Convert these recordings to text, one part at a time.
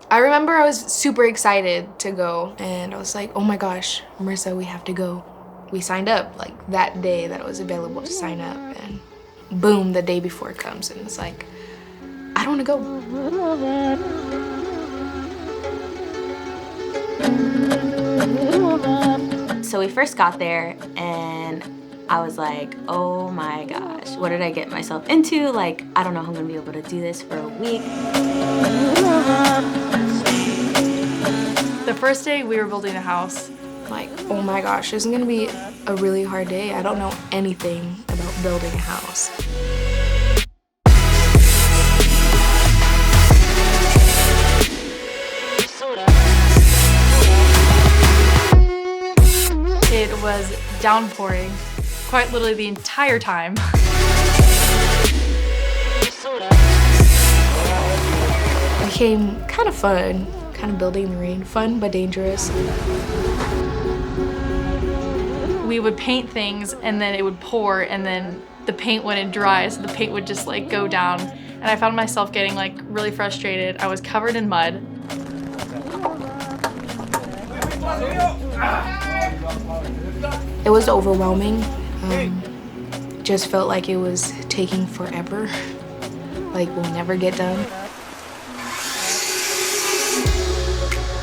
I remember I was super excited to go, and I was like, oh my gosh, Marissa, we have to go. We signed up like that day that it was available to sign up, and boom, the day before it comes, and it's like, I don't want to go. So we first got there, and I was like, oh my gosh, what did I get myself into? Like, I don't know how I'm gonna be able to do this for a week. The first day we were building the house, like, oh my gosh, this is gonna be a really hard day. I don't know anything about building a house. It was downpouring quite literally the entire time. It became kind of fun, kind of building in the rain. Fun but dangerous. We would paint things and then it would pour and then the paint wouldn't dry, so the paint would just like go down. And I found myself getting like really frustrated. I was covered in mud. It was overwhelming. Just felt like it was taking forever. Like we'll never get done.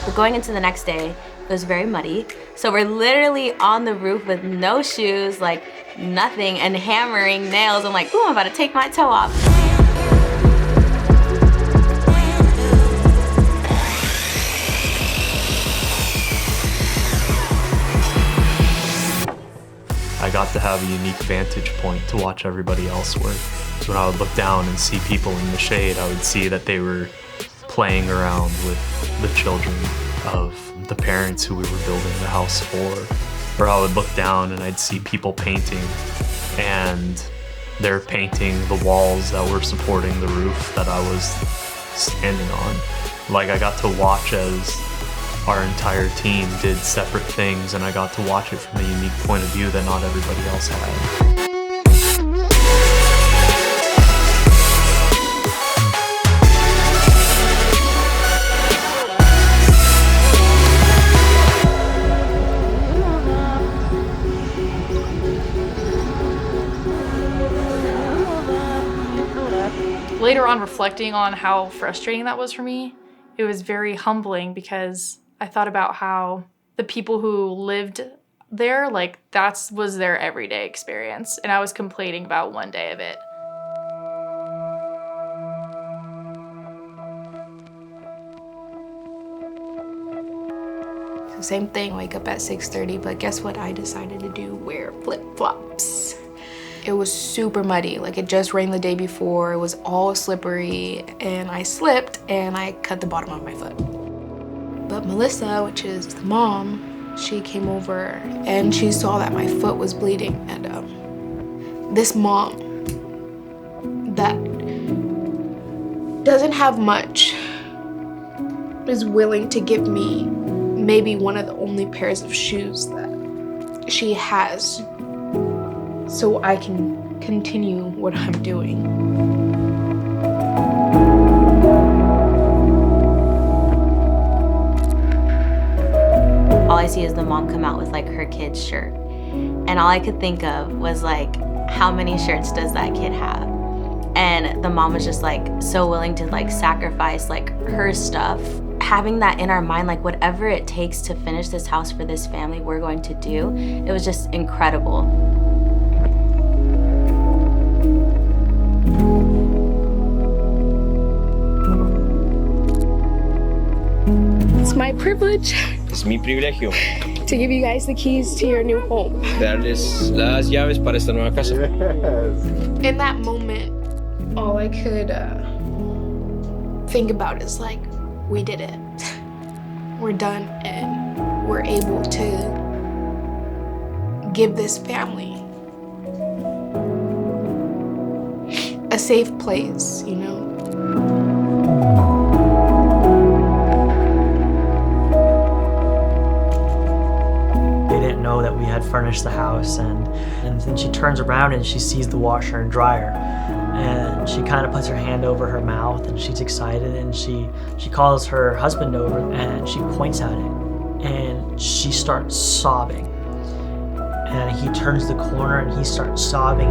We're going into the next day. It was very muddy. So we're literally on the roof with no shoes, like nothing, and hammering nails. I'm like, ooh, I'm about to take my toe off. I got to have a unique vantage point to watch everybody else work. So when I would look down and see people in the shade, I would see that they were playing around with the children of the parents who we were building the house for. Or I would look down and I'd see people painting, and they're painting the walls that were supporting the roof that I was standing on. Like, I got to watch as our entire team did separate things, and I got to watch it from a unique point of view that not everybody else had. Later on, reflecting on how frustrating that was for me, it was very humbling because I thought about how the people who lived there, like that was their everyday experience, and I was complaining about one day of it. So same thing, wake up at 6:30, but guess what I decided to do? Wear flip-flops. It was super muddy, like it just rained the day before, it was all slippery, and I slipped and I cut the bottom of my foot. But Melissa, which is the mom, she came over and she saw that my foot was bleeding, and this mom that doesn't have much is willing to give me maybe one of the only pairs of shoes that she has, so I can continue what I'm doing. All I see is the mom come out with like her kid's shirt. And all I could think of was like, how many shirts does that kid have? And the mom was just like so willing to like sacrifice like her stuff. Having that in our mind, like whatever it takes to finish this house for this family, we're going to do. It was just incredible. It's my privilege. Es mi privilegio. To give you guys the keys to your new home. Darles las llaves para esta nueva casa. In that moment, all I could think about is like, we did it. We're done, and we're able to give this family a safe place, you know? They didn't know that we had furnished the house, and then she turns around and she sees the washer and dryer. and she kind of puts her hand over her mouth and she's excited, and she calls her husband over and she points at it and she starts sobbing. And he turns the corner and he starts sobbing.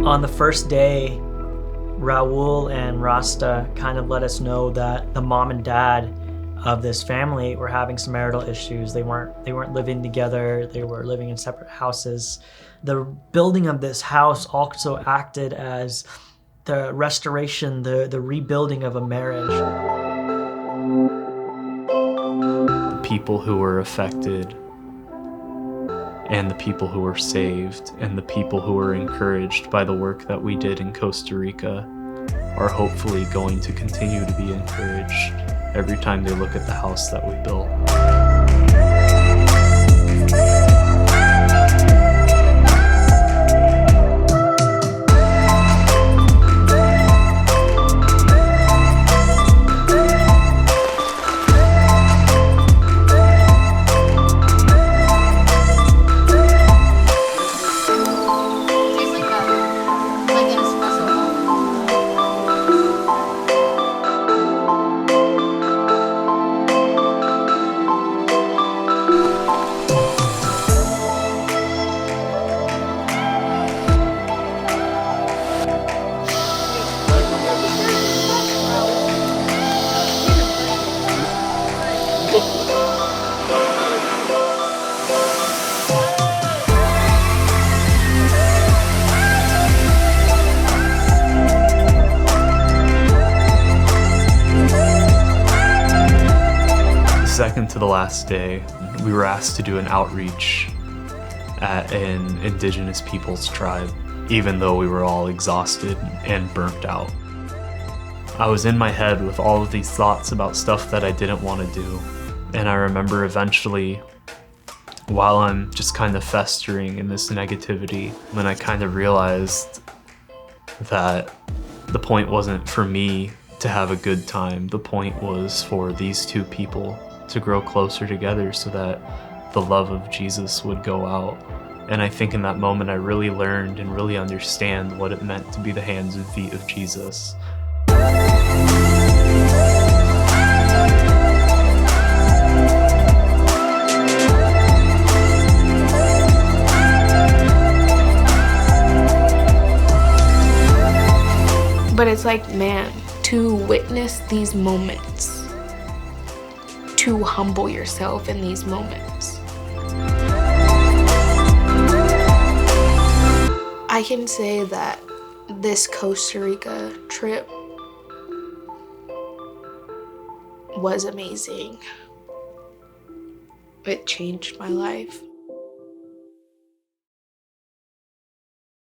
On the first day, Raul and Rasta kind of let us know that the mom and dad of this family were having some marital issues. They weren't living together. They were living in separate houses. The building of this house also acted as the restoration, the rebuilding of a marriage. The people who were affected, and the people who were saved, and the people who were encouraged by the work that we did in Costa Rica are hopefully going to continue to be encouraged every time they look at the house that we built. Second to the last day, we were asked to do an outreach at an indigenous peoples tribe, even though we were all exhausted and burnt out. I was in my head with all of these thoughts about stuff that I didn't want to do, and I remember eventually, while I'm just kind of festering in this negativity, when I kind of realized that the point wasn't for me to have a good time, the point was for these two people to grow closer together so that the love of Jesus would go out. And I think in that moment I really learned and really understand what it meant to be the hands and feet of Jesus. But it's like, man, to witness these moments, to humble yourself in these moments. I can say that this Costa Rica trip was amazing. It changed my life.